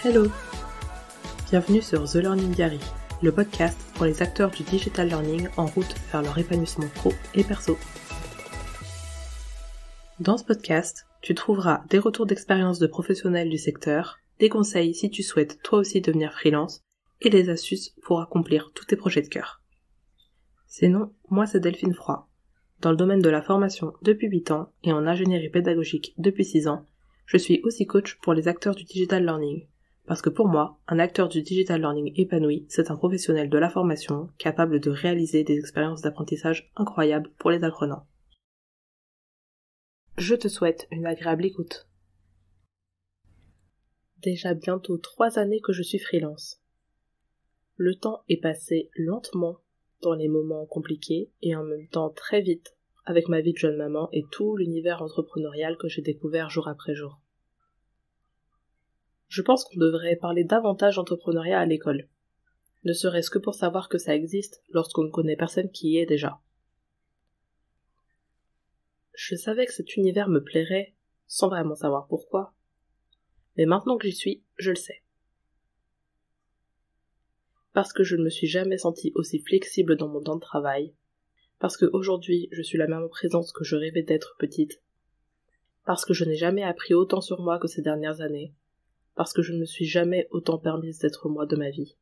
Hello! Bienvenue sur The Learning Diary, le podcast pour les acteurs du digital learning en route vers leur épanouissement pro et perso. Dans ce podcast, tu trouveras des retours d'expérience de professionnels du secteur, des conseils si tu souhaites toi aussi devenir freelance, et des astuces pour accomplir tous tes projets de cœur. Sinon, moi c'est Delphine Froid. Dans le domaine de la formation depuis 8 ans et en ingénierie pédagogique depuis 6 ans, je suis aussi coach pour les acteurs du digital learning. Parce que pour moi, un acteur du digital learning épanoui, c'est un professionnel de la formation capable de réaliser des expériences d'apprentissage incroyables pour les apprenants. Je te souhaite une agréable écoute. Déjà bientôt 3 années que je suis freelance. Le temps est passé lentement dans les moments compliqués et en même temps très vite avec ma vie de jeune maman et tout l'univers entrepreneurial que j'ai découvert jour après jour. Je pense qu'on devrait parler davantage d'entrepreneuriat à l'école, ne serait-ce que pour savoir que ça existe lorsqu'on ne connaît personne qui y est déjà. Je savais que cet univers me plairait, sans vraiment savoir pourquoi, mais maintenant que j'y suis, je le sais. Parce que je ne me suis jamais sentie aussi flexible dans mon temps de travail, parce qu'aujourd'hui je suis la maman présente que je rêvais d'être petite, parce que je n'ai jamais appris autant sur moi que ces dernières années, parce que je ne me suis jamais autant permise d'être moi de ma vie.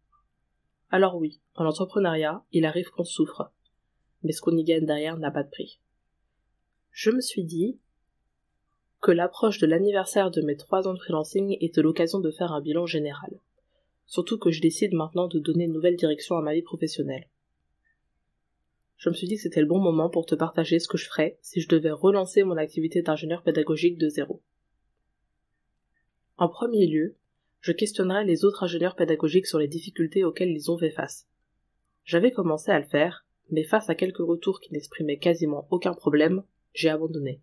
Alors oui, en entrepreneuriat, il arrive qu'on souffre, mais ce qu'on y gagne derrière n'a pas de prix. Je me suis dit que l'approche de l'anniversaire de mes 3 ans de freelancing était l'occasion de faire un bilan général. Surtout que je décide maintenant de donner une nouvelle direction à ma vie professionnelle. Je me suis dit que c'était le bon moment pour te partager ce que je ferais si je devais relancer mon activité d'ingénieur pédagogique de zéro. En premier lieu, je questionnerai les autres ingénieurs pédagogiques sur les difficultés auxquelles ils ont fait face. J'avais commencé à le faire, mais face à quelques retours qui n'exprimaient quasiment aucun problème, j'ai abandonné.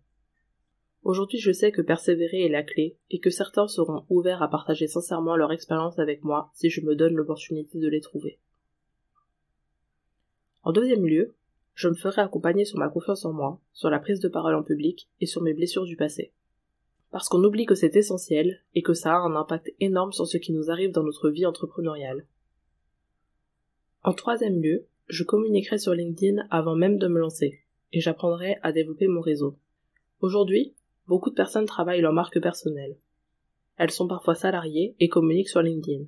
Aujourd'hui, je sais que persévérer est la clé et que certains seront ouverts à partager sincèrement leur expérience avec moi si je me donne l'opportunité de les trouver. En deuxième lieu, je me ferai accompagner sur ma confiance en moi, sur la prise de parole en public et sur mes blessures du passé. Parce qu'on oublie que c'est essentiel et que ça a un impact énorme sur ce qui nous arrive dans notre vie entrepreneuriale. En troisième lieu, je communiquerai sur LinkedIn avant même de me lancer et j'apprendrai à développer mon réseau. Aujourd'hui, beaucoup de personnes travaillent leur marque personnelle. Elles sont parfois salariées et communiquent sur LinkedIn.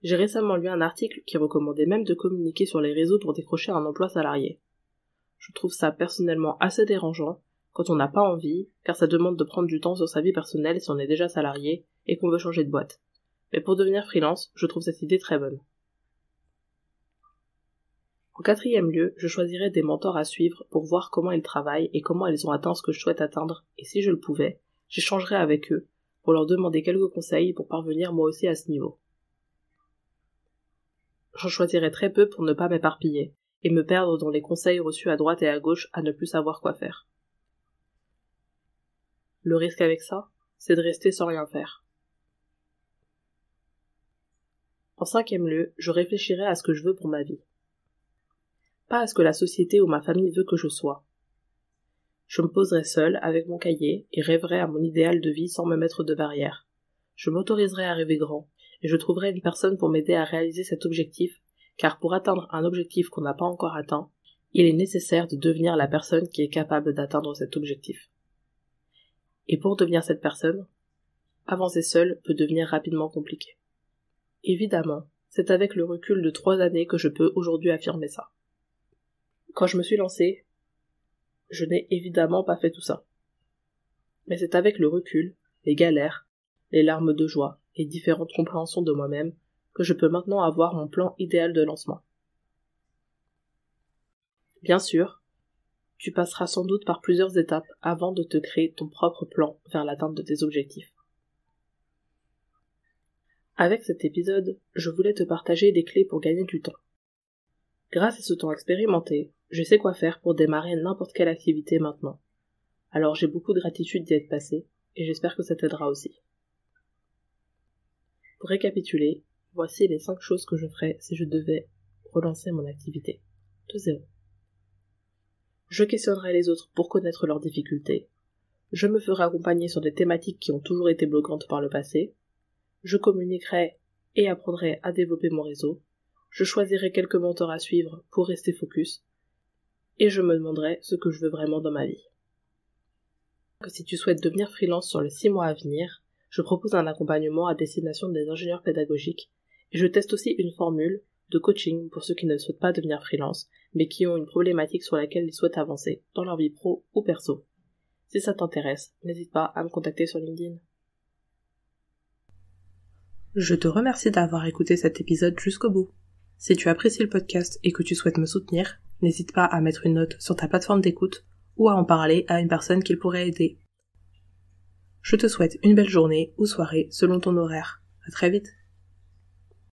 J'ai récemment lu un article qui recommandait même de communiquer sur les réseaux pour décrocher un emploi salarié. Je trouve ça personnellement assez dérangeant quand on n'a pas envie, car ça demande de prendre du temps sur sa vie personnelle si on est déjà salarié et qu'on veut changer de boîte. Mais pour devenir freelance, je trouve cette idée très bonne. En quatrième lieu, je choisirai des mentors à suivre pour voir comment ils travaillent et comment ils ont atteint ce que je souhaite atteindre, et si je le pouvais, j'échangerai avec eux pour leur demander quelques conseils pour parvenir moi aussi à ce niveau. J'en choisirai très peu pour ne pas m'éparpiller et me perdre dans les conseils reçus à droite et à gauche à ne plus savoir quoi faire. Le risque avec ça, c'est de rester sans rien faire. En cinquième lieu, je réfléchirai à ce que je veux pour ma vie. Pas à ce que la société ou ma famille veut que je sois. Je me poserai seule avec mon cahier et rêverai à mon idéal de vie sans me mettre de barrières. Je m'autoriserai à rêver grand et je trouverai une personne pour m'aider à réaliser cet objectif, car pour atteindre un objectif qu'on n'a pas encore atteint, il est nécessaire de devenir la personne qui est capable d'atteindre cet objectif. Et pour devenir cette personne, avancer seul peut devenir rapidement compliqué. Évidemment, c'est avec le recul de 3 années que je peux aujourd'hui affirmer ça. Quand je me suis lancée, je n'ai évidemment pas fait tout ça. Mais c'est avec le recul, les galères, les larmes de joie et différentes compréhensions de moi-même que je peux maintenant avoir mon plan idéal de lancement. Bien sûr, tu passeras sans doute par plusieurs étapes avant de te créer ton propre plan vers l'atteinte de tes objectifs. Avec cet épisode, je voulais te partager des clés pour gagner du temps. Grâce à ce temps expérimenté, je sais quoi faire pour démarrer n'importe quelle activité maintenant. Alors j'ai beaucoup de gratitude d'y être passé, et j'espère que ça t'aidera aussi. Pour récapituler, voici les 5 choses que je ferais si je devais relancer mon activité. De zéro. Je questionnerai les autres pour connaître leurs difficultés. Je me ferai accompagner sur des thématiques qui ont toujours été bloquantes par le passé. Je communiquerai et apprendrai à développer mon réseau. Je choisirai quelques mentors à suivre pour rester focus. Et je me demanderai ce que je veux vraiment dans ma vie. Si tu souhaites devenir freelance sur les 6 mois à venir, je propose un accompagnement à destination des ingénieurs pédagogiques et je teste aussi une formule de coaching pour ceux qui ne souhaitent pas devenir freelance, mais qui ont une problématique sur laquelle ils souhaitent avancer dans leur vie pro ou perso. Si ça t'intéresse, n'hésite pas à me contacter sur LinkedIn. Je te remercie d'avoir écouté cet épisode jusqu'au bout. Si tu apprécies le podcast et que tu souhaites me soutenir, n'hésite pas à mettre une note sur ta plateforme d'écoute ou à en parler à une personne qu'il pourrait aider. Je te souhaite une belle journée ou soirée selon ton horaire. À très vite.